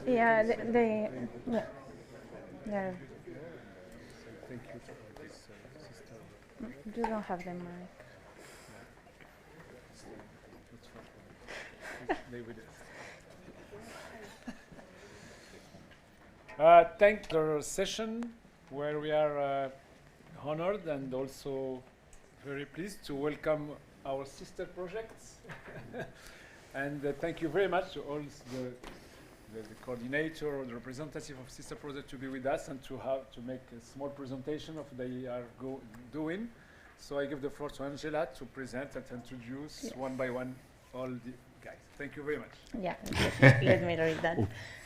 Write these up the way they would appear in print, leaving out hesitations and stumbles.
Yeah, yeah. Yeah. Thank you for this system. You don't have the mic. That's fine. Stay with us. Thank the session where we are honored and also very pleased to welcome our sister projects. And thank you very much to all the coordinator or the representative of sister project to be with us and to make a small presentation of what they are doing. So I give the floor to Angela to present and introduce one by one all the guys. Thank you very much. Yeah, let me read that.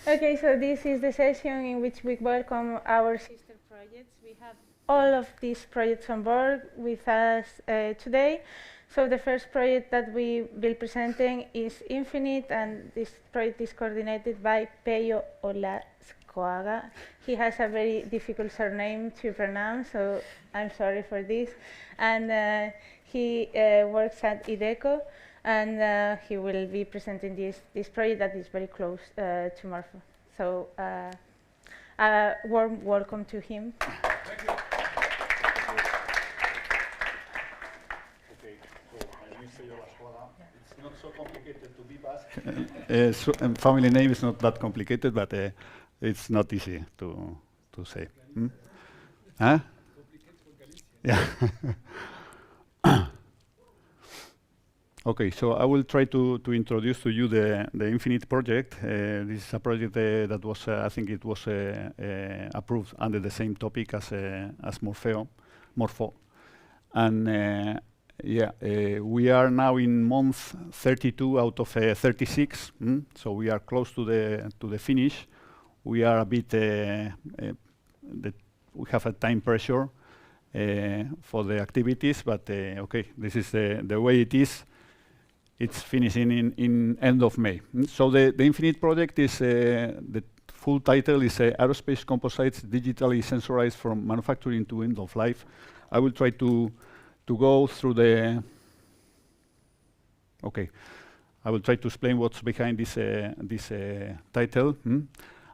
Okay, so this is the session in which we welcome our sister projects. We have all of these projects on board with us today. So the first project that we will be presenting is Infinite, and this project is coordinated by Peio Olaskoaga. He has a very difficult surname to pronounce, so I'm sorry for this. And he works at IDEKO, and he will be presenting this project that is very close to MORPHO. So a warm welcome to him. Thank you. It's not so complicated to be Basque. Family name is not that complicated, but it's not easy to say. Hmm? Huh? Yeah. Okay, so I will try to introduce to you the Infinite project. This is a project that was, I think it was approved under the same topic as MORPHO. And yeah, we are now in month 32 out of 36, so we are close to the finish. We are a bit, we have a time pressure for the activities, but okay, this is the way it is. It's finishing in end of May. So the Infinite project is, the full title is Aerospace Composites Digitally Sensorized from Manufacturing to End of Life. I will try to go through the, okay, I will try to explain what's behind this title. And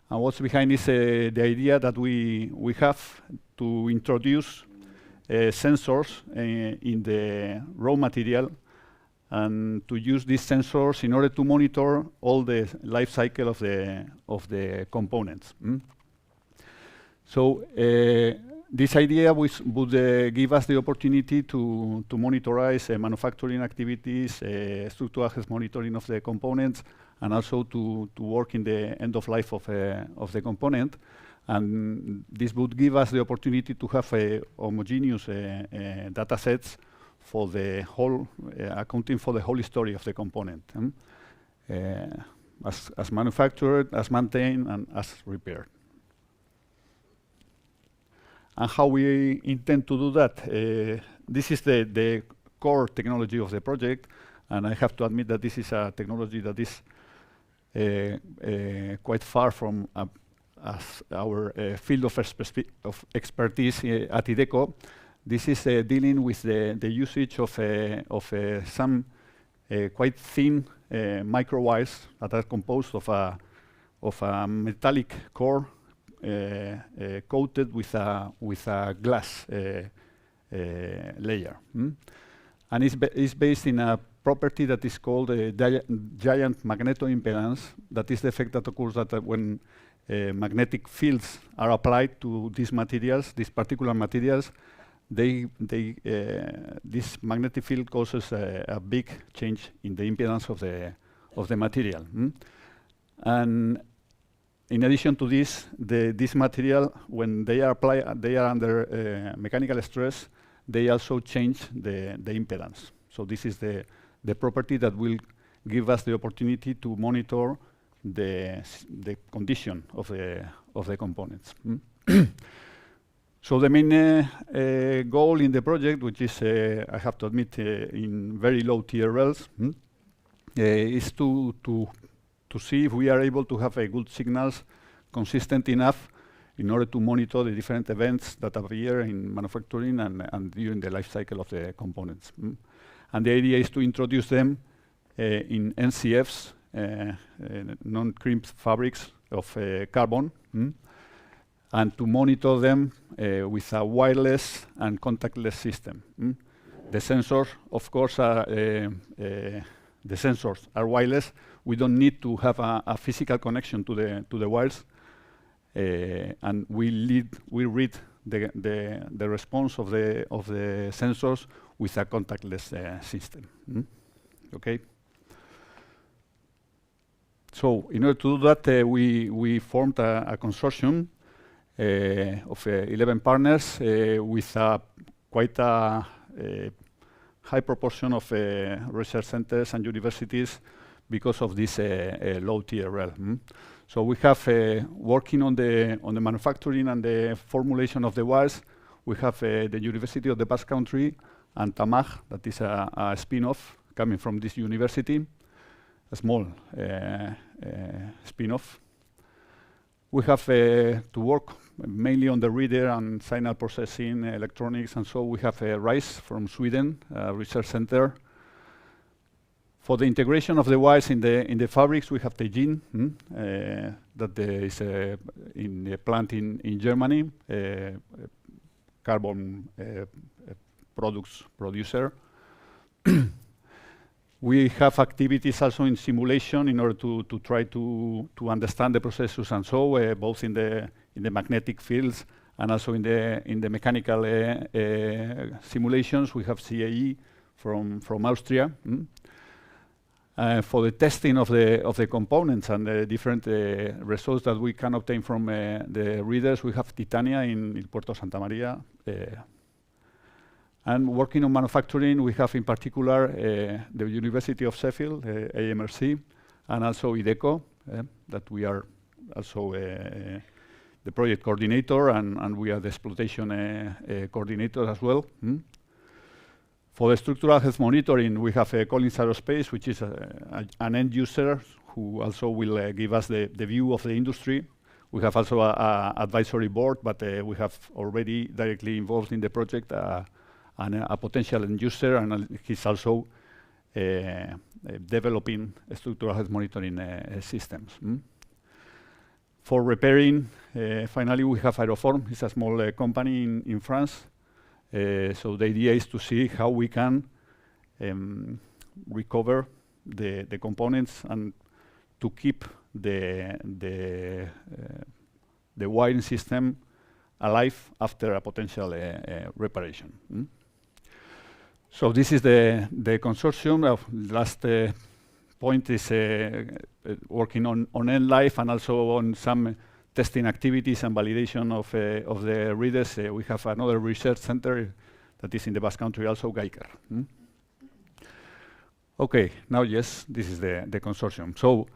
what's behind is the idea that we have to introduce sensors in the raw material and to use these sensors in order to monitor all the life cycle of the components. So this idea would give us the opportunity to monitorize manufacturing activities, structural health monitoring of the components, and also to work in the end of life of the component. And this would give us the opportunity to have homogeneous data sets for the whole, accounting for the whole history of the component, as manufactured, as maintained, and as repaired. And how we intend to do that? This is the core technology of the project, and I have to admit that this is a technology that is quite far from our field of expertise at IDEKO. This is dealing with the usage of some quite thin microwires that are composed of a metallic core coated with a glass layer. And it's based in a property that is called giant magnetoimpedance. That is the effect that occurs that when magnetic fields are applied to these materials, these particular materials, this magnetic field causes a big change in the impedance of the material. And in addition to this, this material, when they are applied, they are under mechanical stress, they also change the impedance. So this is the property that will give us the opportunity to monitor the condition of the components. So the main goal in the project, which is, I have to admit, in very low TRLs, is to see if we are able to have good signals consistent enough in order to monitor the different events that appear in manufacturing and during the life cycle of the components. And the idea is to introduce them in NCFs, non-crimped fabrics, of carbon, and to monitor them with a wireless and contactless system. The sensors, of course, are the sensors are wireless. We don't need to have a physical connection to the wires, and we read the response of the sensors with a contactless system. Okay. So in order to do that, we formed a consortium of 11 partners with quite a high proportion of research centers and universities because of this low TRL. So we have working on the manufacturing and the formulation of the wires. We have the University of the Basque Country and TAMAG, that is a spin-off coming from this university, a small spin-off. We have to work mainly on the reader and signal processing, electronics, and so we have RISE from Sweden, a research center. For the integration of the wires in the fabrics, we have Teijin, that is in a plant in Germany, carbon products producer. We have activities also in simulation in order to try to understand the processes and so, both in the magnetic fields and also in the mechanical simulations. We have CAE from Austria. For the testing of the components and the different results that we can obtain from the readers, we have Titania in Puerto Santa Maria. And working on manufacturing, we have in particular the University of Sheffield, AMRC, and also IDEKO, that we are also the project coordinator, and we are the exploitation coordinator as well. For the structural health monitoring, we have Collins Aerospace, which is an end user who also will give us the view of the industry. We have also an advisory board, but we have already directly involved in the project and a potential end user, and he's also developing structural health monitoring systems. For repairing, finally, we have Aeroform. It's a small company in France. So the idea is to see how we can recover the components and to keep the wiring system alive after a potential reparation. So this is the consortium. Last point is working on end life and also on some testing activities and validation of the readers. We have another research center that is in the Basque Country, also Geiker. Okay, now yes, this is the consortium. So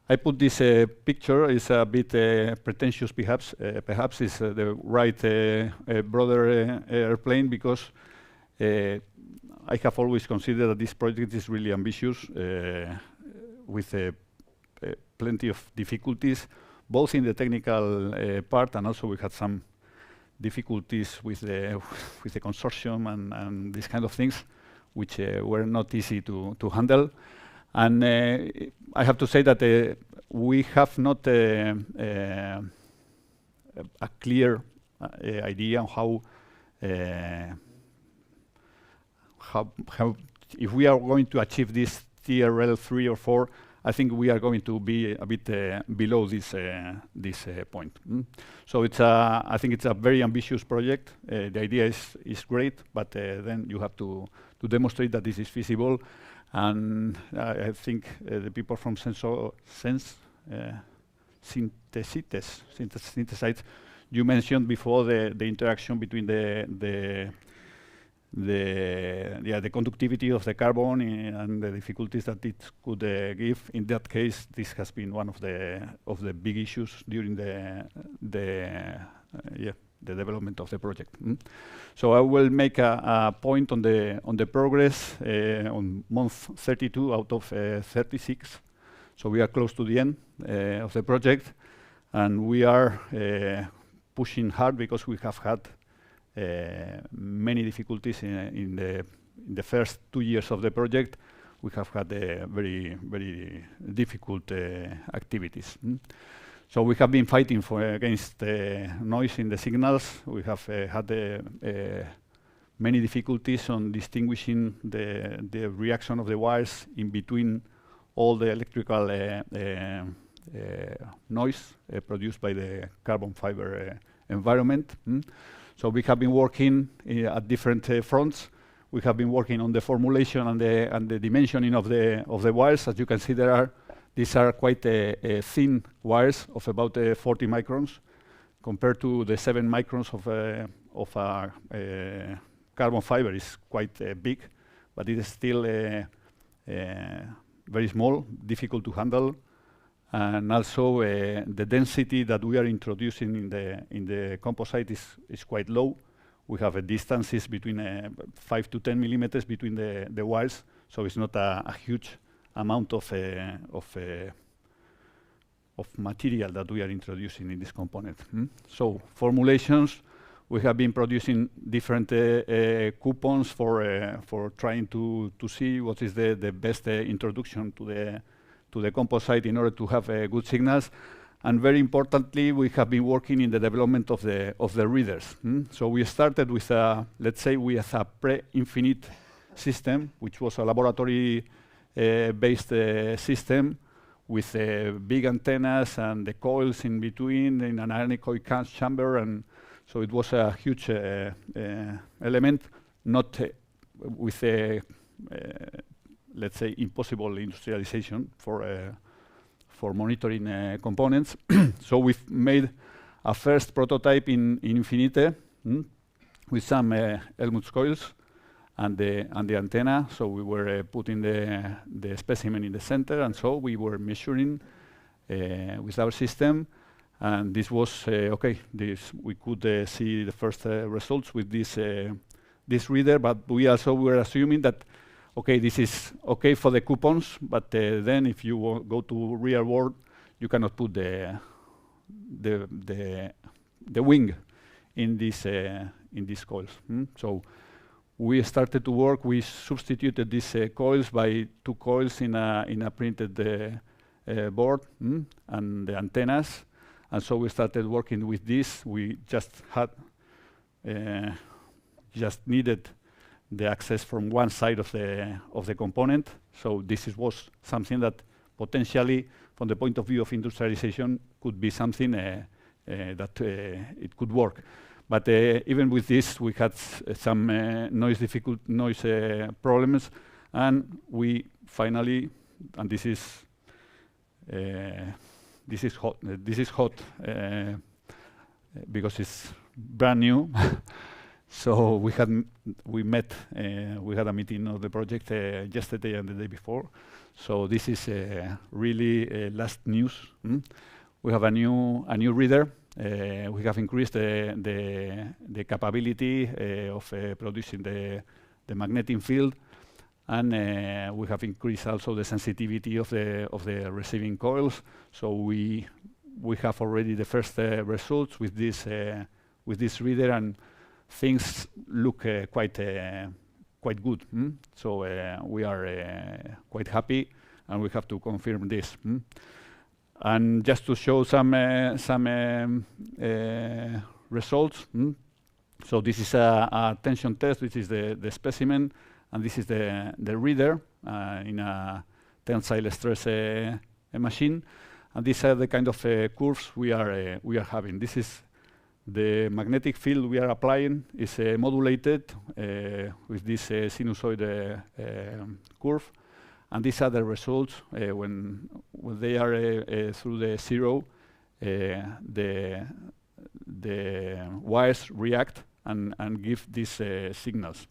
I put this picture. It's a bit pretentious, perhaps. Perhaps it's the right broader airplane, because I have always considered that this project is really ambitious, with plenty of difficulties, both in the technical part, and also we had some difficulties with the consortium and these kind of things, which were not easy to handle. And I have to say that we have not a clear idea on how if we are going to achieve this TRL 3 or 4. I think we are going to be a bit below this point. So it's I think it's a very ambitious project. The idea is great, but then you have to demonstrate that this is feasible. And I think the people from Synthesites, you mentioned before the interaction between the conductivity of the carbon and the difficulties that it could give. In that case, this has been one of the big issues during the development of the project. So I will make a point on the progress on month 32 out of 36. So we are close to the end of the project, and we are pushing hard because we have had many difficulties in the first 2 years of the project. We have had very, very difficult activities. So we have been fighting against noise in the signals. We have had many difficulties on distinguishing the reaction of the wires in between all the electrical noise produced by the carbon fiber environment. So we have been working at different fronts. We have been working on the formulation and the dimensioning of the wires. As you can see, these are quite thin wires of about 40 microns, compared to the 7 microns of a carbon fiber. Is quite big, but it is still very small, difficult to handle, and also the density that we are introducing in the composite is quite low. We have distances between 5 to 10 millimeters between the wires, so it's not a huge amount of material that we are introducing in this component. So formulations, we have been producing different coupons for trying to see what is the best introduction to the composite in order to have good signals. And very importantly, we have been working in the development of the readers. So we started with let's say we have a pre-infinite system, which was a laboratory based system with big antennas and the coils in between in an anechoic chamber, and so it was a huge element, not with a let's say impossible industrialization for monitoring components. So we've made a first prototype in Infinite with some Helmholtz coils and the antenna. So we were putting the specimen in the center, and so we were measuring with our system. And this was okay. We could see the first results with this reader, but we also were assuming that okay, this is okay for the coupons, but then if you go to real world, you cannot put the wing in these coils. So we started to work. We substituted these coils by 2 coils in a printed board and the antennas, and so we started working with this. We just needed the access from one side of the component. So this was something that potentially, from the point of view of industrialization, could be something that it could work. But even with this, we had some noise problems, and we finally, and this is hot because it's brand new. So we had a meeting of the project yesterday and the day before. So this is really last news. We have a new reader. We have increased the capability of producing the magnetic field, and we have increased also the sensitivity of the receiving coils. So we have already the first results with this reader, and things look quite good. So we are quite happy, and we have to confirm this. And just to show some results. So this is a tension test. This is the specimen, and this is the reader in a tensile stress machine. And these are the kind of curves we are having. This is the magnetic field we are applying is modulated with this sinusoid curve, and these are the results when they are through the zero. The wires react and give these signals.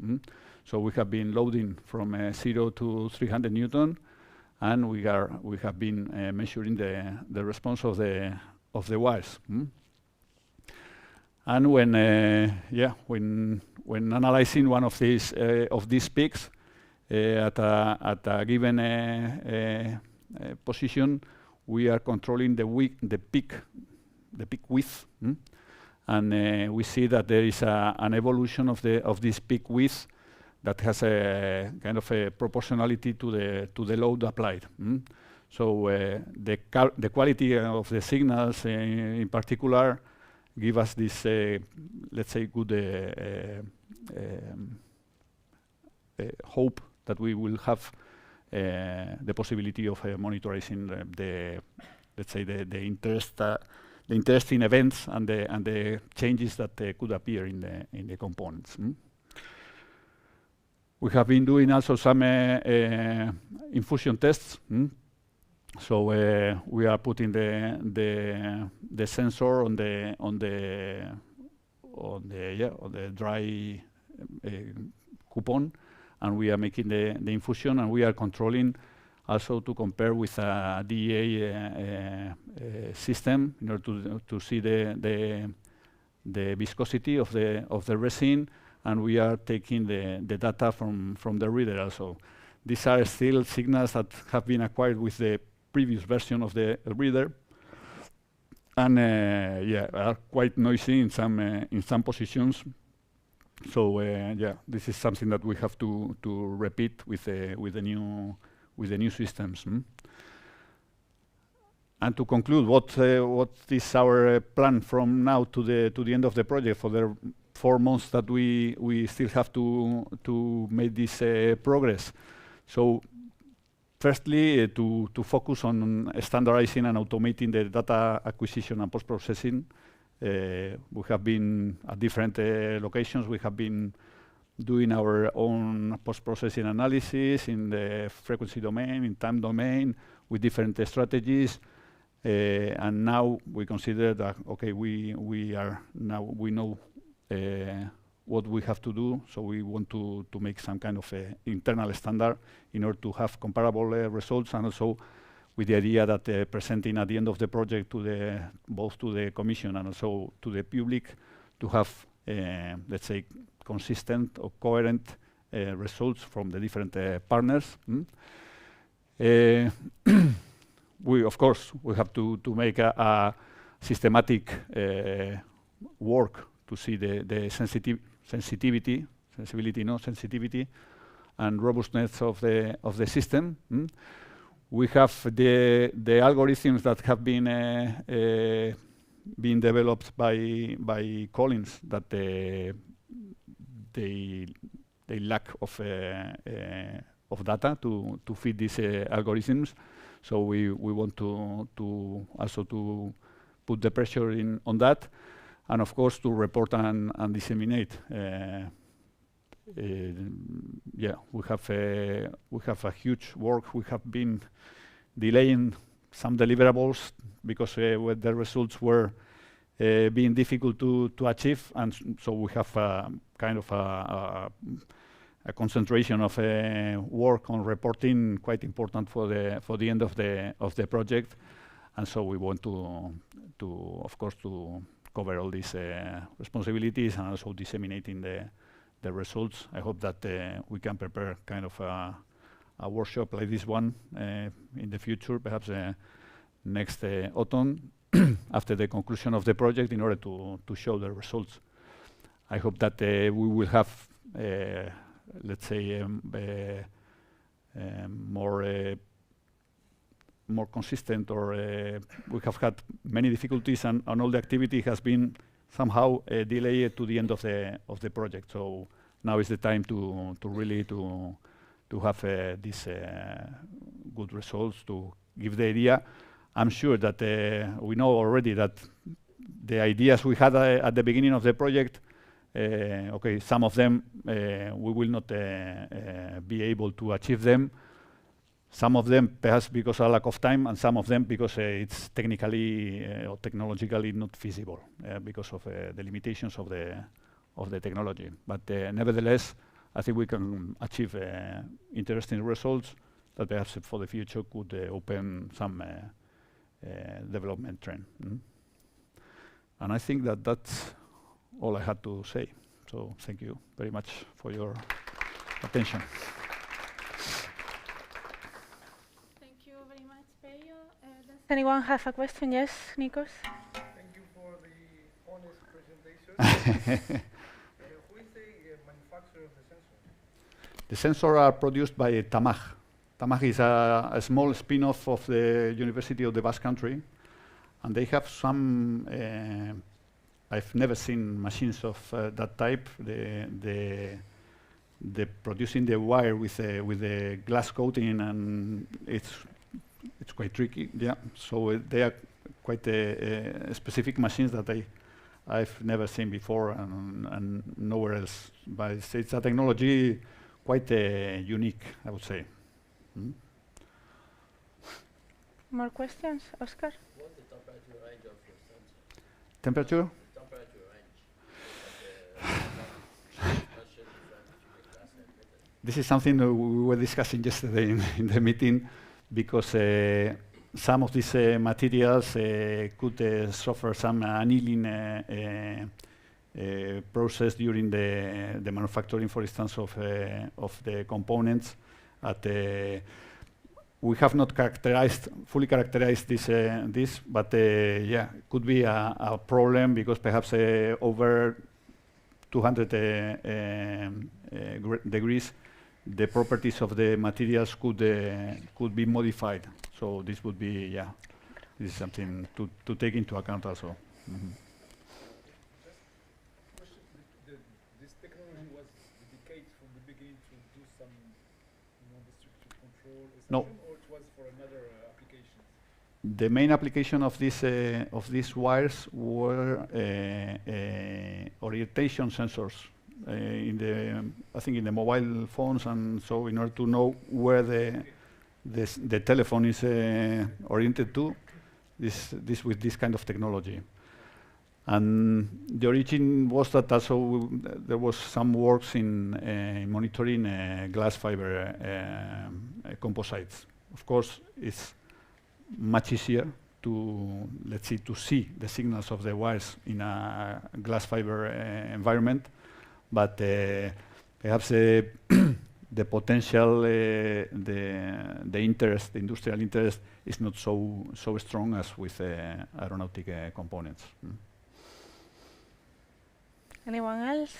So we have been loading from 0 to 300 Newton, and we have been measuring the response of the wires. And when analyzing one of these peaks at a given position, we are controlling the peak width, and we see that there is an evolution of this peak width that has a kind of a proportionality to the load applied. So the quality of the signals in particular give us this, let's say, good hope that we will have the possibility of monitoring let's say, the interesting events and the changes that could appear in the components. We have been doing also some infusion tests. So we are putting the sensor on the dry coupon, and we are making the infusion, and we are controlling also to compare with a DEA system in order to see the viscosity of the resin, and we are taking the data from the reader also. These are still signals that have been acquired with the previous version of the reader, and are quite noisy in some positions. So this is something that we have to repeat with the new systems. And to conclude, what is our plan from now to the end of the project for the 4 months that we still have to make this progress? So firstly, to focus on standardizing and automating the data acquisition and post-processing. We have been at different locations. We have been doing our own post-processing analysis in the frequency domain, in time domain, with different strategies. And now we consider that, okay, we know what we have to do, so we want to make some kind of internal standard in order to have comparable results, and also with the idea that presenting at the end of the project to both to the Commission and also to the public to have, let's say, consistent or coherent results from the different partners. We, of course, we have to make a systematic work to see the sensitivity and robustness of the system. We have the algorithms that have been developed by Collins that they lack of data to feed these algorithms. So we want to also to put the pressure on that, and of course to report and disseminate. We have a huge work. We have been delaying some deliverables because the results were being difficult to achieve, and so we have kind of a concentration of work on reporting, quite important for the end of the project, and so we want to of course to cover all these responsibilities and also disseminating the results. I hope that we can prepare kind of a workshop like this one in the future, perhaps next autumn after the conclusion of the project, in order to show the results. I hope that we will have let's say more consistent, or we have had many difficulties, and all the activity has been somehow delayed to the end of the project. So now is the time to really to have these good results, to give the idea. I'm sure that we know already that the ideas we had at the beginning of the project, okay, some of them we will not be able to achieve them. Some of them perhaps because of lack of time, and some of them because it's technically or technologically not feasible because of the limitations of the technology. But nevertheless, I think we can achieve interesting results that perhaps for the future could open some development trend. And I think that that's all I had to say. So thank you very much for your attention. Thank you very much, Peio. Does anyone have a question? Yes, Nikos? Thank you for the honest presentation. Who is the manufacturer of the sensor? The sensors are produced by Tamag. TAMAG is a small spin-off of the University of the Basque Country, and they have some. I've never seen machines of that type. The producing the wire with the glass coating, and it's quite tricky. Yeah, so they are quite specific machines that I've never seen before and nowhere else. But it's a technology quite unique, I would say. More questions, Oscar? What's the temperature range of your sensor? Temperature? Temperature range. This is something we were discussing yesterday in the meeting, because some of these materials could suffer some annealing process during the manufacturing, for instance, of the components. We have not fully characterized this, but yeah, could be a problem, because perhaps over 200 degrees, the properties of the materials could be modified. So this would be, yeah, this is something to take into account also. This technology was dedicated from the beginning to do some non-destructive control, No. or it was for another application? The main application of these wires were orientation sensors I think in the mobile phones, and so in order to know where the telephone is oriented to, this with this kind of technology. And the origin was that also there was some works in monitoring glass fiber composites. Of course, it's much easier to, let's say, to see the signals of the wires in a glass fiber environment, but perhaps the potential, the interest, the industrial interest, is not so strong as with aeronautic components. Anyone else?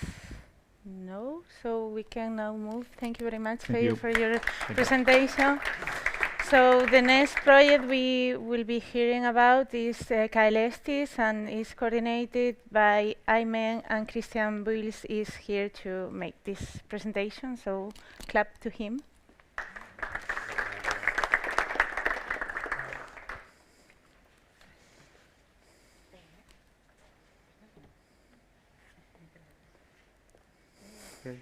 No? So we can now move. Thank you very much, Thank Peio, you. for your Thank you. presentation. So the next project we will be hearing about is CAELESTIS, and is coordinated by AIMEN, and Cristian Builes is here to make this presentation, so clap to him. Okay.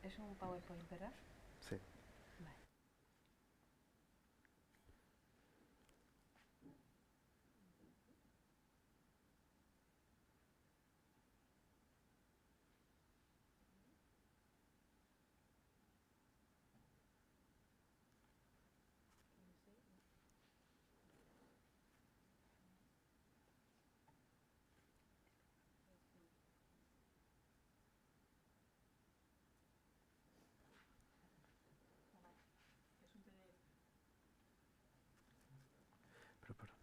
¿Es un PowerPoint, verdad? Sí. Vale. Pero perdón.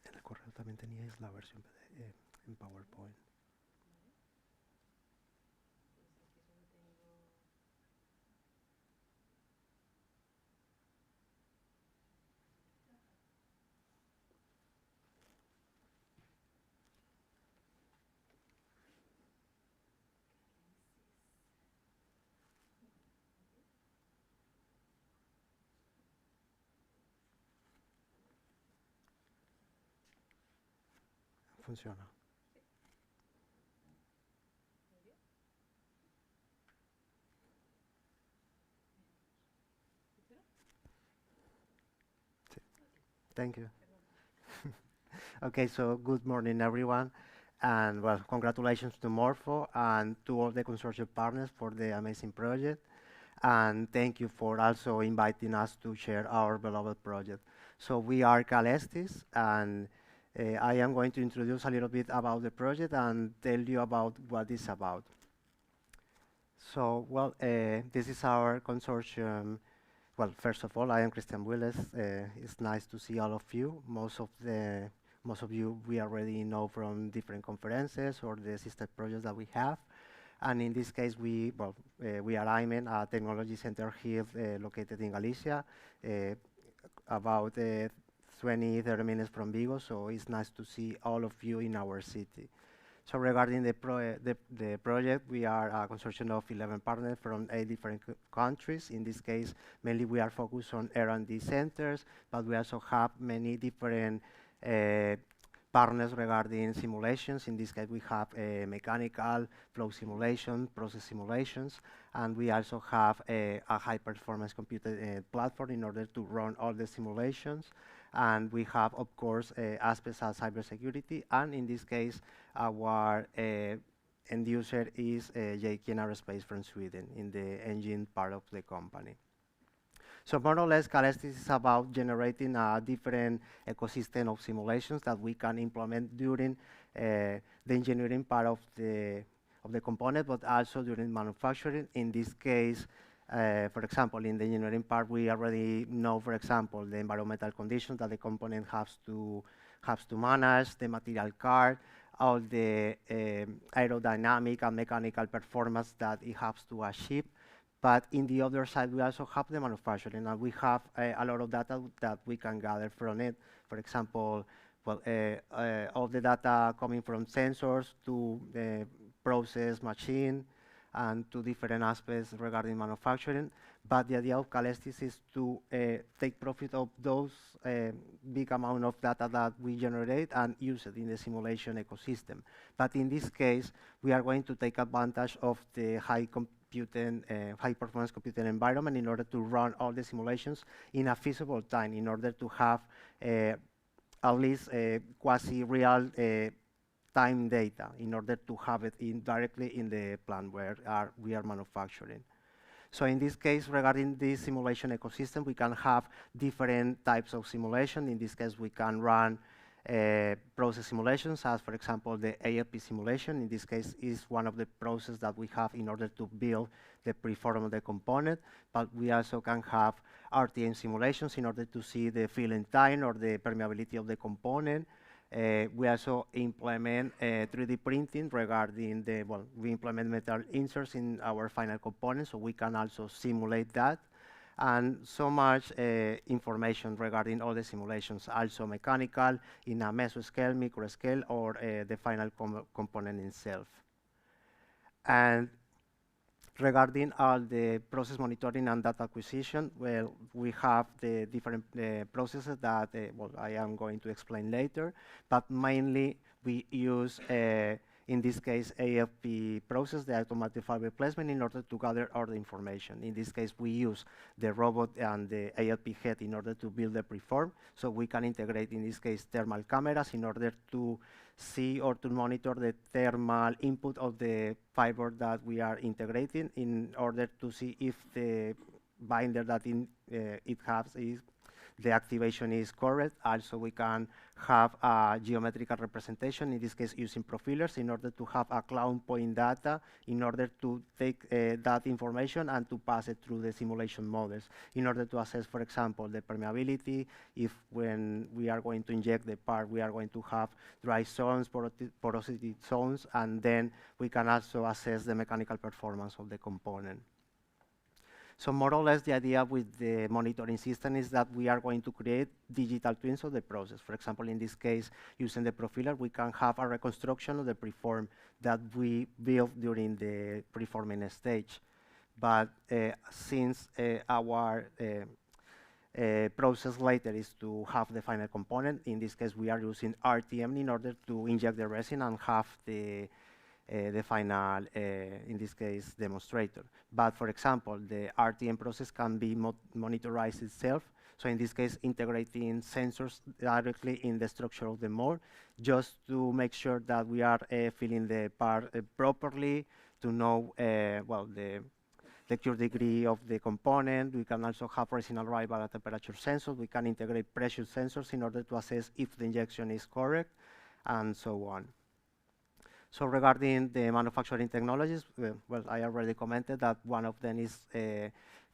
En el correo también teníais la versión en PowerPoint. Funciona. Sí. Thank you. Okay, so good morning, everyone. And well, congratulations to MORPHO and to all the consortium partners for the amazing project. And thank you for also inviting us to share our beloved project. So we are CAELESTIS, and I am going to introduce a little bit about the project and tell you about what it's about. So, well, this is our consortium Well, first of all, I am Cristian Builes. It's nice to see all of you. Most of you we already know from different conferences or the sister projects that we have. And in this case, we are AIMEN, a technology center here located in Galicia, about 20, 30 minutes from Vigo. So it's nice to see all of you in our city. So regarding the project, we are a consortium of 11 partners from 8 different countries. In this case, mainly we are focused on R&D centers, but we also have many different partners regarding simulations. In this case, we have mechanical, flow simulation, process simulations, and we also have a high-performance computer platform in order to run all the simulations. And we have, of course, aspects of cybersecurity, and in this case, our end user is JKN Aerospace from Sweden in the engine part of the company. So more or less, CAELESTIS is about generating a different ecosystem of simulations that we can implement during the engineering part of the component, but also during manufacturing. In this case, for example, in the engineering part, we already know, for example, the environmental conditions that the component has to manage, the material card, all the aerodynamic and mechanical performance that it has to achieve. But in the other side, we also have the manufacturing, and we have a lot of data that we can gather from it. For example, well, all the data coming from sensors to the process machine and to different aspects regarding manufacturing. But the idea of CAELESTIS is to take profit of those big amount of data that we generate and use it in the simulation ecosystem. But in this case, we are going to take advantage of the high-performance computing environment in order to run all the simulations in a feasible time, in order to have at least quasi-real time data, in order to have it directly in the plant where we are manufacturing. So in this case, regarding this simulation ecosystem, we can have different types of simulation. In this case, we can run process simulations, as for example, the ALP simulation. In this case, is one of the processes that we have in order to build the preform of the component. But we also can have RTM simulations in order to see the filling time or the permeability of the component. We also implement 3D printing regarding we implement metal inserts in our final components, so we can also simulate that. And so much information regarding all the simulations, also mechanical, in a mesoscale, microscale, or the final component itself. And regarding all the process monitoring and data acquisition, well, we have the different processes that I am going to explain later, but mainly we use in this case, AFP process, the automatic file replacement, in order to gather all the information. In this case, we use the robot and the ALP head in order to build the preform. So we can integrate, in this case, thermal cameras in order to see or to monitor the thermal input of the fiber that we are integrating, in order to see if the binder that it has is the activation is correct. Also, we can have a geometrical representation, in this case using profilers, in order to have a cloud point data, in order to take that information and to pass it through the simulation models, in order to assess, for example, the permeability, if when we are going to inject the part, we are going to have dry zones, porosity zones, and then we can also assess the mechanical performance of the component. So more or less, the idea with the monitoring system is that we are going to create digital twins of the process. For example, in this case, using the profiler, we can have a reconstruction of the preform that we built during the preforming stage. But since our process later is to have the final component, in this case, we are using RTM in order to inject the resin and have the final, in this case, demonstrator. But for example, the RTM process can be monitorized itself. So in this case, integrating sensors directly in the structure of the mold, just to make sure that we are filling the part properly, to know, the cure degree of the component. We can also have resin arrival at temperature sensors. We can integrate pressure sensors in order to assess if the injection is correct, and so on. So regarding the manufacturing technologies, well, I already commented that one of them is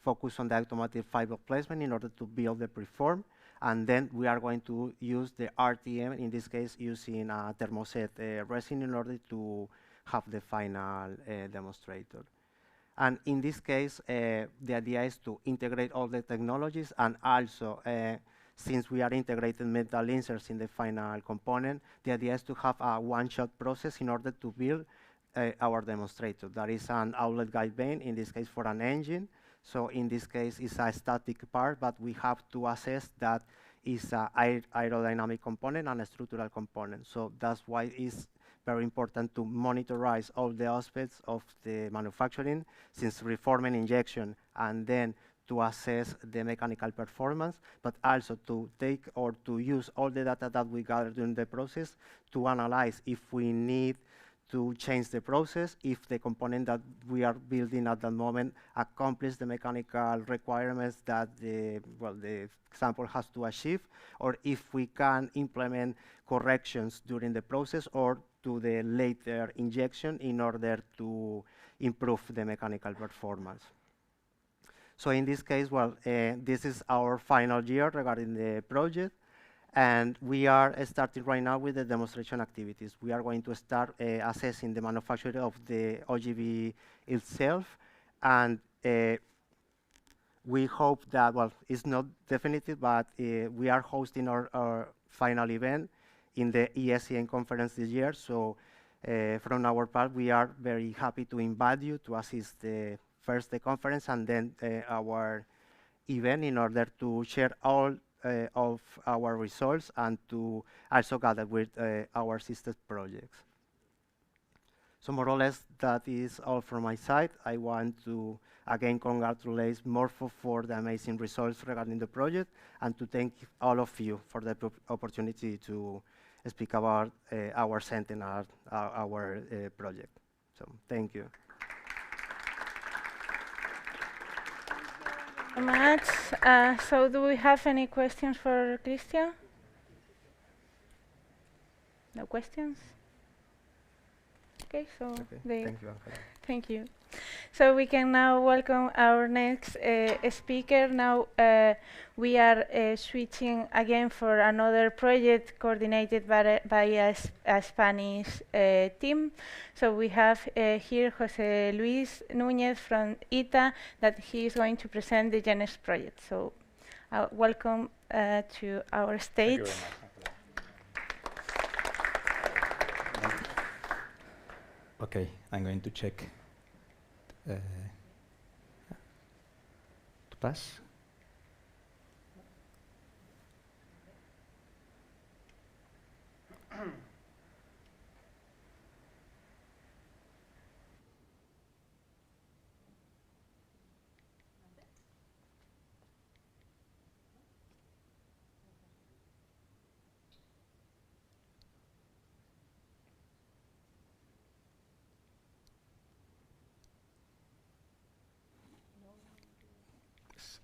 focus on the automotive fiber placement in order to build the preform. And then we are going to use the RTM, in this case using thermoset resin in order to have the final demonstrator. And in this case, the idea is to integrate all the technologies, and also, since we are integrating metal inserts in the final component, the idea is to have a one-shot process in order to build our demonstrator. That is an outlet guide vane, in this case for an engine. So in this case, it's a static part, but we have to assess that it's an aerodynamic component and a structural component. So that's why it's very important to monitorize all the aspects of the manufacturing, since reforming injection, and then to assess the mechanical performance, but also to take or to use all the data that we gather during the process to analyze if we need to change the process, if the component that we are building at that moment accomplishes the mechanical requirements that the sample has to achieve, or if we can implement corrections during the process or to the later injection in order to improve the mechanical performance. So in this case, this is our final year regarding the project. And we are starting right now with the demonstration activities. We are going to start assessing the manufacture of the OGV itself. And we hope that, it's not definitive, but we are hosting our final event in the ESCN conference this year. So from our part, we are very happy to invite you to assist the conference and then our event in order to share all of our results and to also gather with our sister projects. So more or less, that is all from my side. I want to again congratulate MORPHO for the amazing results regarding the project, and to thank all of you for the opportunity to speak about our centenary, our project. So thank you. Much. So do we have any questions for Cristian? No questions? Okay, so Thank you, Angela. Thank you. So we can now welcome our next speaker. Now we are switching again for another project coordinated by a Spanish team. So we have here José Luis Núñez from ITA, that he is going to present the GENEX project. So welcome to our stage. Thank you very much. Okay, I'm going to check to pass.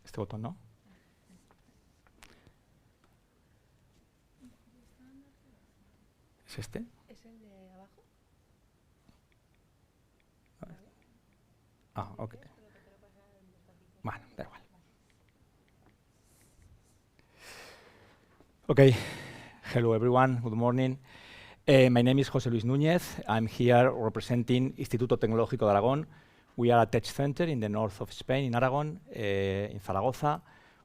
Este botón no. ¿Es este? ¿Es el de abajo? Ah, ok. Bueno, da igual. Okay, hello everyone, good morning. My name is José Luis Núñez. I'm here representing Instituto Tecnológico de Aragón. We are a tech center in the north of Spain, in Aragon, in Zaragoza.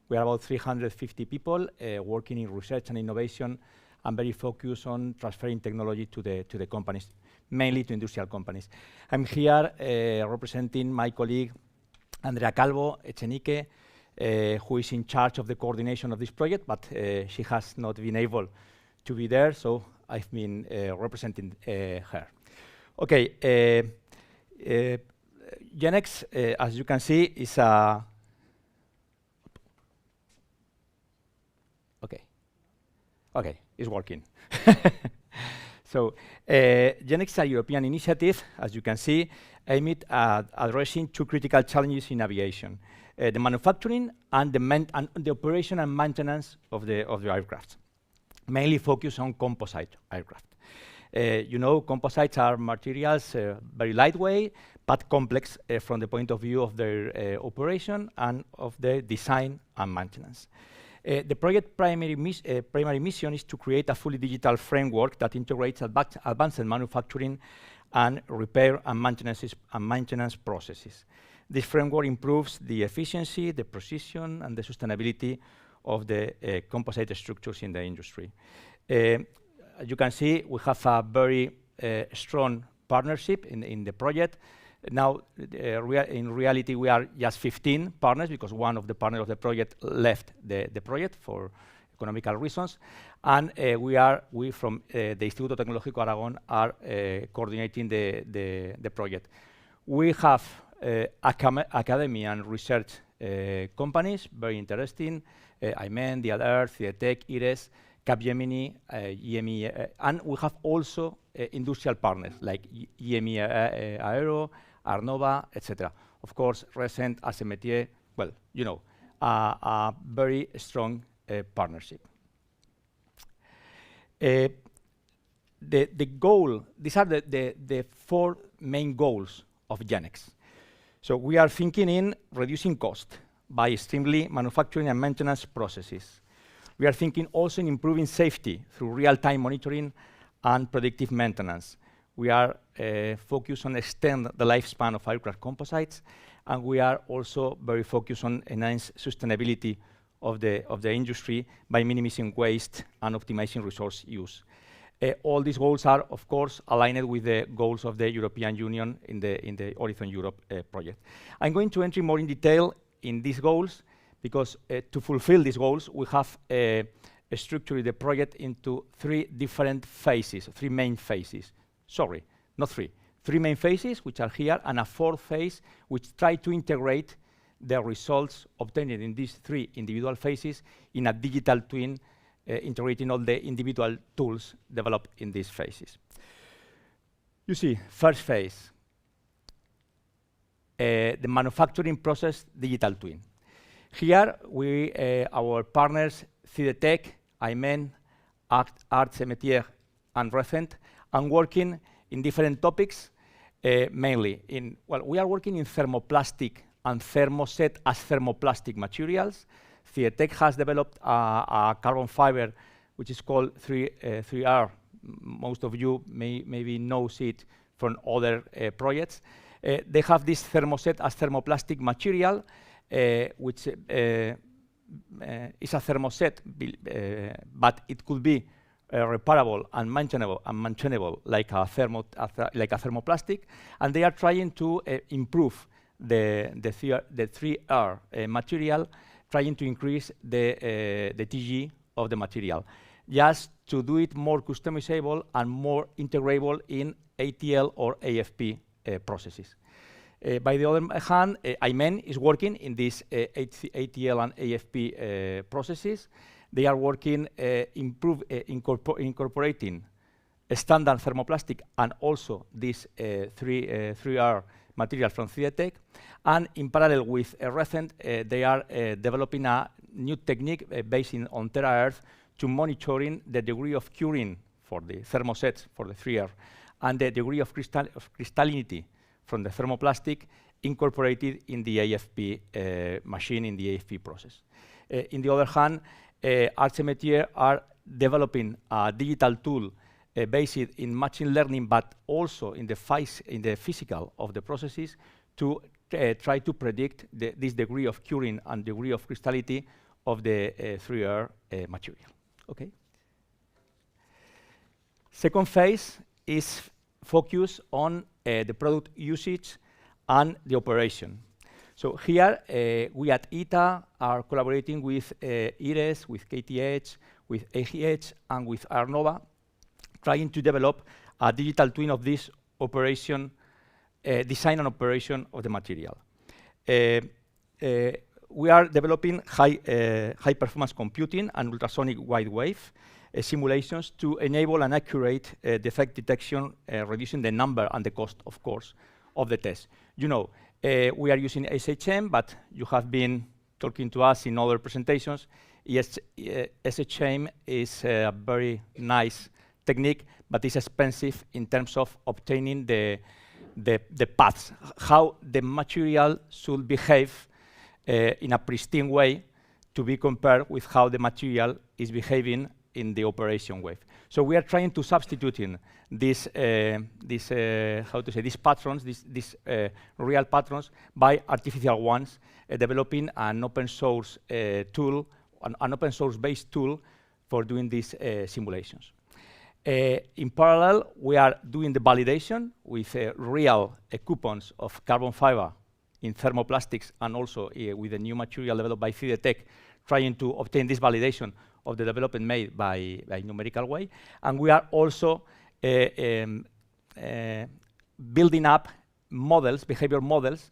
We are about 350 people working in research and innovation, and very focused on transferring technology to the companies, mainly to industrial companies. I'm here representing my colleague, Andrea Calvo Echenique, who is in charge of the coordination of this project, but she has not been able to be there, so I've been representing her. Okay. GENEX, as you can see, is a... Okay, it's working. So, GENEX is a European initiative, as you can see, aimed at addressing two critical challenges in aviation: the manufacturing and the operation and maintenance of the aircraft, mainly focused on composite aircraft. You know, composites are materials very lightweight, but complex from the point of view of their operation and of their design and maintenance. The project primary mission is to create a fully digital framework that integrates advanced manufacturing and repair and maintenance processes. This framework improves the efficiency, the precision, and the sustainability of the composite structures in the industry. As you can see, we have a very strong partnership in the project. Now, in reality, we are just 15 partners because one of the partners of the project left the project for economical reasons. And we from the Instituto Tecnológico Aragón are coordinating the project. We have academy and research companies, very interesting, AIMEN, DIDEAROT, CIDETEC, IRES, Capgemini, EME, and we have also industrial partners like EME Aero, Arnova, etc. Of course, recent as a métier, well, you know, a very strong partnership. The goal, these are the 4 main goals of GENEX. So we are thinking in reducing cost by streamlining manufacturing and maintenance processes. We are thinking also in improving safety through real-time monitoring and predictive maintenance. We are focused on extend the lifespan of aircraft composites, and we are also very focused on enhance sustainability of the industry by minimizing waste and optimizing resource use. All these goals are, of course, aligned with the goals of the European Union in the Horizon Europe project. I'm going to enter more in detail in these goals because to fulfill these goals, we have structured the project into 3 different phases, 3 main phases. Sorry, not 3. 3 main phases, which are here, and a 4th phase, which try to integrate the results obtained in these 3 individual phases in a digital twin, integrating all the individual tools developed in these phases. You see, first phase, the manufacturing process digital twin. Here, our partners, CIDETEC, AIMEN, Arts et Métiers, and Recent, are working in different topics, mainly in, well, we are working in thermoplastic and thermoset as thermoplastic materials. CIDETEC has developed a carbon fiber, which is called 3R. Most of you maybe knows it from other projects. They have this thermoset as thermoplastic material, which is a thermoset, but it could be reparable and maintainable like a thermoplastic, and they are trying to improve the 3R material, trying to increase the TG of the material, just to do it more customizable and more integrable in ATL or AFP processes. By the other hand, AIMEN is working in these ATL and AFP processes. They are working incorporating a standard thermoplastic and also this 3R material from CIDETEC. And in parallel with Recent, they are developing a new technique based on Terra Earth to monitoring the degree of curing for the thermosets for the 3R and the degree of crystallinity from the thermoplastic incorporated in the AFP machine, in the AFP process. In the other hand, Arts et Métiers are developing a digital tool based in machine learning, but also in the physical of the processes to try to predict this degree of curing and degree of crystallinity of the 3R material. Okay. Second phase is focused on the product usage and the operation. So here, we at ITA are collaborating with IRES, with KTH, with AGH, and with Arnova, trying to develop a digital twin of this operation, design and operation of the material. We are developing high performance computing and ultrasonic wide wave simulations to enable an accurate defect detection, reducing the number and the cost, of course, of the test. You know, we are using SHM, but you have been talking to us in other presentations. Yes, SHM is a very nice technique, but it's expensive in terms of obtaining the paths, how the material should behave in a pristine way to be compared with how the material is behaving in the operation wave. So we are trying to substitute in these patterns, these real patterns, by artificial ones, developing an open source tool, an open source based tool for doing these simulations. In parallel, we are doing the validation with real coupons of carbon fiber in thermoplastics, and also with a new material developed by CIDETEC, trying to obtain this validation of the development made by numerical way. And we are also building up models, behavior models,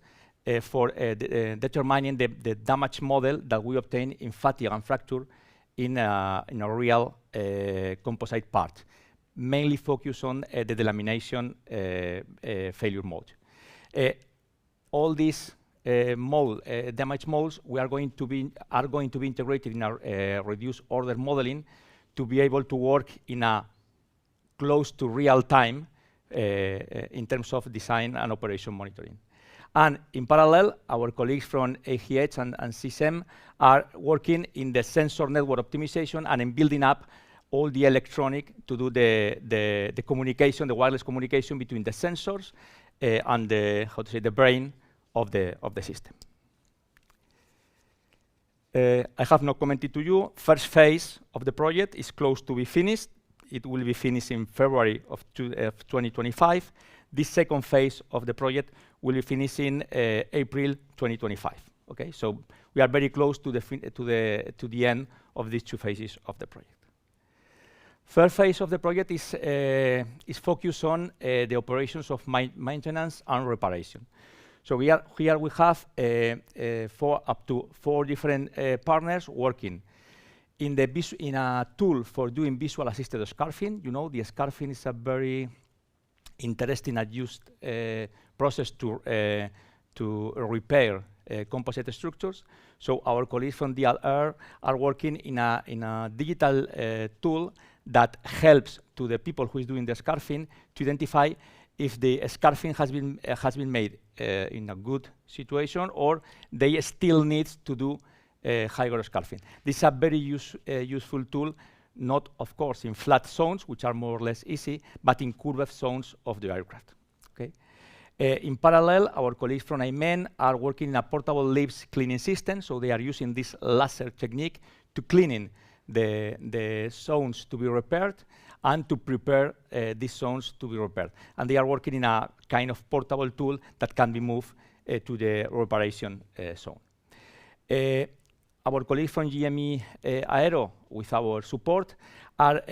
for determining the damage model that we obtain in fatigue and fracture in a real composite part, mainly focus on the delamination failure mode. All these damage modes are going to be integrated in our reduced order modeling to be able to work in a close to real time in terms of design and operation monitoring. And in parallel, our colleagues from AGH and CSEM are working in the sensor network optimization and in building up all the electronic to do the communication, the wireless communication between the sensors and the brain of the system. I have not commented to you. First phase of the project is close to be finished. It will be finished in February of 2025. This second phase of the project will be finished in April 2025. Okay, so we are very close to the end of these two phases of the project. Third phase of the project is focused on the operations of maintenance and reparation. So here we have up to 4 different partners working in a tool for doing visual assisted scarfing. You know, the scarfing is a very interesting and used process to repair composite structures. So our colleagues from DIDEAROT are working in a digital tool that helps to the people who is doing the scarfing to identify if the scarfing has been made in a good situation, or they still need to do higher scarfing. This is a very useful tool, not of course in flat zones, which are more or less easy, but in curved zones of the aircraft. Okay. In parallel, our colleagues from AIMEN are working in a portable lips cleaning system, so they are using this laser technique to cleaning the zones to be repaired and to prepare these zones to be repaired. And they are working in a kind of portable tool that can be moved to the reparation zone. Our colleagues from GME Aero, with our support, are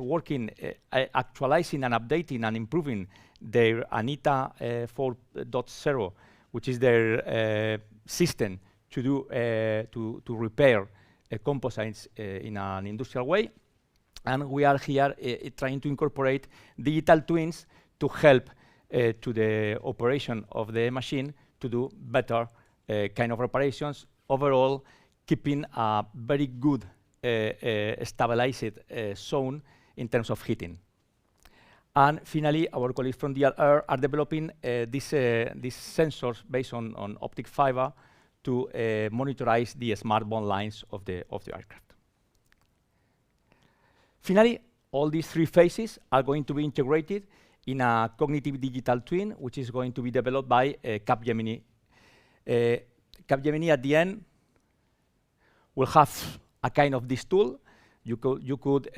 working, actualizing and updating and improving their ANITA 4.0, which is their system to do to repair composites in an industrial way. And we are here trying to incorporate digital twins to help to the operation of the machine to do better kind of reparations, overall keeping a very good stabilized zone in terms of heating. And finally, our colleagues from DIDEAROT are developing these sensors based on optic fiber to monitorize the smart bond lines of the aircraft. Finally, all these 3 phases are going to be integrated in a cognitive digital twin, which is going to be developed by Capgemini. Capgemini at the end will have a kind of this tool. You could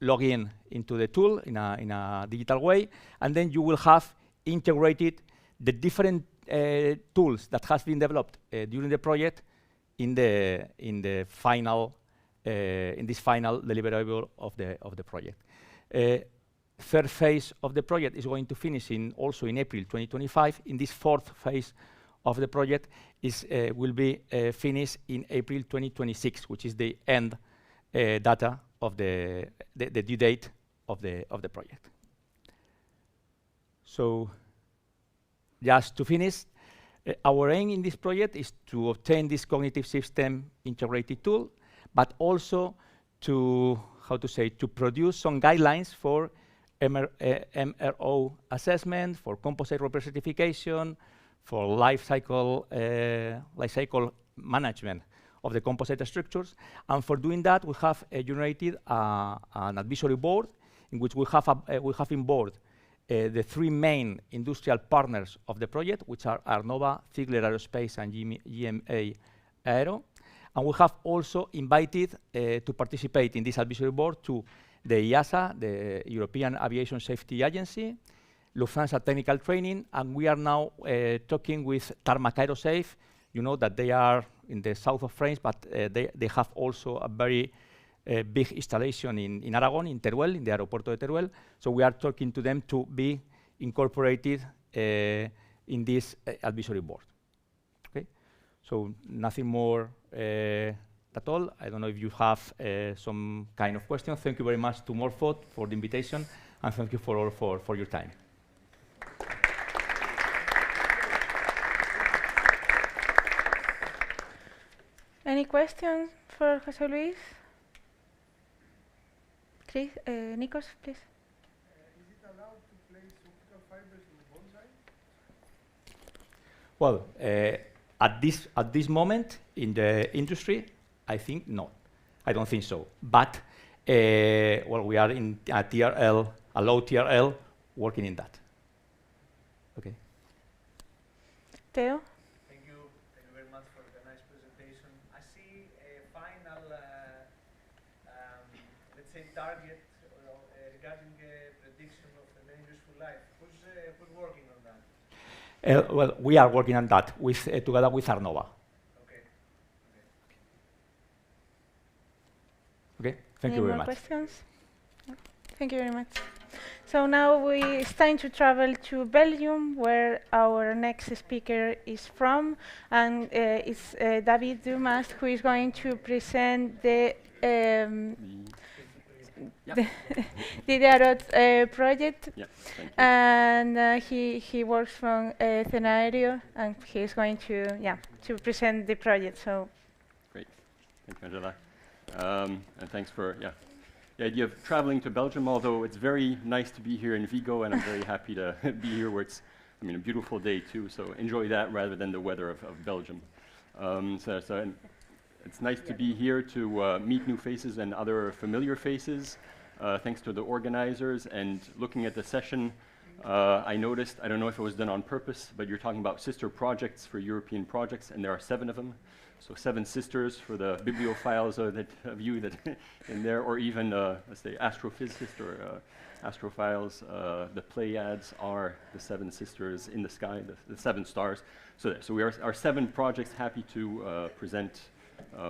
log into the tool in a digital way, and then you will have integrated the different tools that has been developed during the project in this final deliverable of the project. Third phase of the project is going to finish also in April 2025. In this 4th phase of the project will be finished in April 2026, which is the end data of the due date of the project. So, just to finish, our aim in this project is to obtain this cognitive system integrated tool, but also to how to say, to produce some guidelines for MRO assessment, for composite representification, for life cycle management of the composite structures. And for doing that, we have generated an advisory board in which we have in board the three main industrial partners of the project, which are Arnova, Ziegler Aerospace, and GMA Aero. And we have also invited to participate in this advisory board to the EASA, the European Aviation Safety Agency, Lufthansa Technical Training, and we are now talking with Tarmac Aerosafe. You know that they are in the south of France, but they have also a very big installation in Aragon, in Teruel, in the Aeropuerto de Teruel. So we are talking to them to be incorporated in this advisory board. Okay, so nothing more at all. I don't know if you have some kind of question. Thank you very much to MORPHO for the invitation, and thank you for your time. Any questions for José Luis? Chris, Nikos, please. Is it allowed to place optical fibers in the bonsai? Well, at this moment in the industry, I think not. I don't think so. But well, we are in a TRL, a low TRL, working in that. Okay. Theo? Thank you very much for the nice presentation. I see a final, let's say, target regarding prediction of the main useful life. Who's working on that? Well, we are working on that with together with Arnova. Okay. Okay. Thank you very much. Any more questions? No. Thank you very much. So now it's time to travel to Belgium, where our next speaker is from, and it's David Dumas, who is going to present the DIDEAROT project. Yeah, thank you. And he works from CENAERO, and he's going to present the project. So Great, thank you, Angela, and thanks for the idea of traveling to Belgium. Although it's very nice to be here in Vigo, and I'm very happy to be here where it's, I mean, a beautiful day too. So enjoy that rather than the weather of Belgium. And it's nice to be here to meet new faces and other familiar faces. Thanks to the organizers. And looking at the session, I noticed, I don't know if it was done on purpose, but you're talking about sister projects for European projects, and there are 7 of them. So 7 sisters for the bibliophiles of you that in there, or even, let's say, astrophysicists or astrophiles. The Pleiades are the 7 sisters in the sky, the 7 stars. So we are 7 projects, happy to present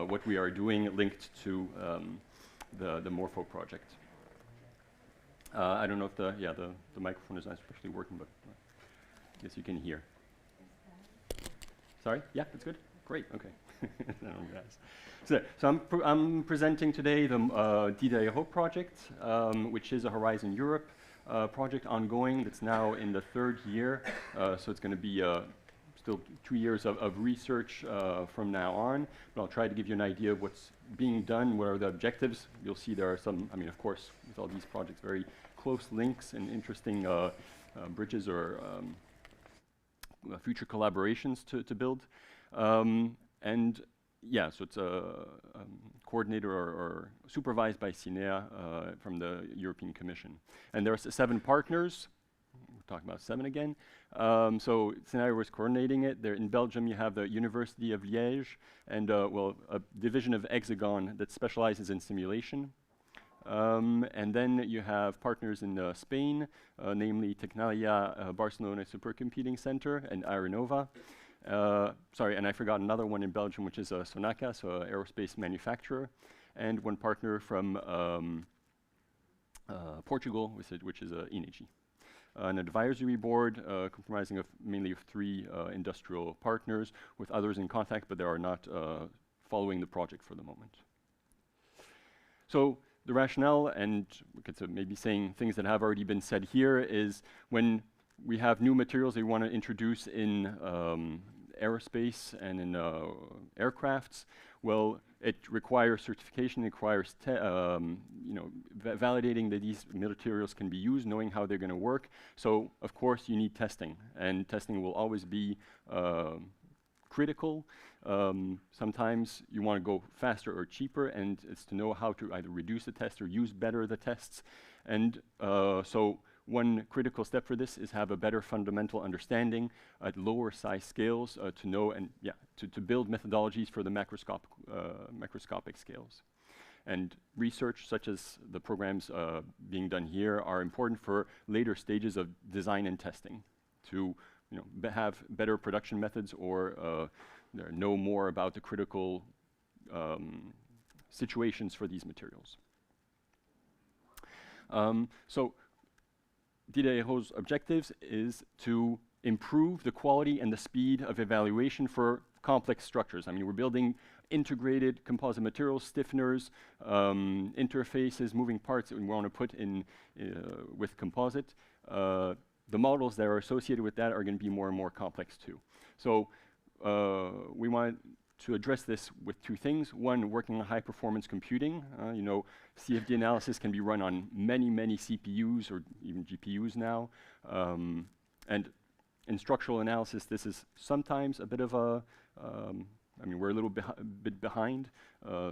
what we are doing linked to the MORPHO project. I don't know if the microphone is not especially working, but I guess you can hear. Sorry? Yeah, that's good. Great. Okay. So I'm presenting today the DIDEAROT project, which is a Horizon Europe project ongoing. That's now in the 3rd year. So it's going to be still 2 years of research from now on. But I'll try to give you an idea of what's being done, what are the objectives. You'll see there are some, I mean, of course, with all these projects, very close links and interesting bridges or future collaborations to build. And yeah, so it's coordinated or supervised by CINEA from the European Commission. And there are 7 partners. We're talking about 7 again. So CENAERO is coordinating it. There in Belgium, you have the University of Liège and well, a division of Hexagon that specializes in simulation. And then you have partners in Spain, namely Tecnalia Barcelona Supercomputing Center and Aeronova. Sorry, and I forgot another one in Belgium, which is Sonaca, so an aerospace manufacturer, and one partner from Portugal, which is INEGI. An advisory board comprising of mainly of 3 industrial partners, with others in contact, but they are not following the project for the moment. So the rationale, and we could maybe saying things that have already been said here, is when we have new materials they want to introduce in aerospace and in aircrafts, well, it requires certification, it requires validating that these materials can be used, knowing how they're going to work. So, of course, you need testing, and testing will always be critical. Sometimes you want to go faster or cheaper, and it's to know how to either reduce the test or use better the tests. And so one critical step for this is have a better fundamental understanding at lower size scales to know and to build methodologies for the macroscopic scales. And research such as the programs being done here are important for later stages of design and testing to have better production methods or know more about the critical situations for these materials. So DIDEAROT's objectives is to improve the quality and the speed of evaluation for complex structures. I mean, we're building integrated composite materials, stiffeners, interfaces, moving parts that we want to put in with composite. The models that are associated with that are going to be more and more complex too. So we want to address this with two things. One, working on high performance computing. CFD analysis can be run on many, many CPUs or even GPUs now. And in structural analysis, this is sometimes a bit of a, we're a little bit behind.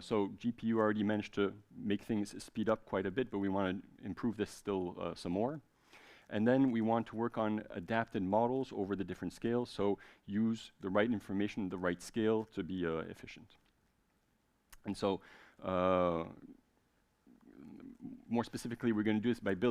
So GPU already managed to make things speed up quite a bit, but we want to improve this still some more. And then we want to work on adapted models over the different scales, so use the right information, the right scale to be efficient. And so, more specifically, we're going to do this by building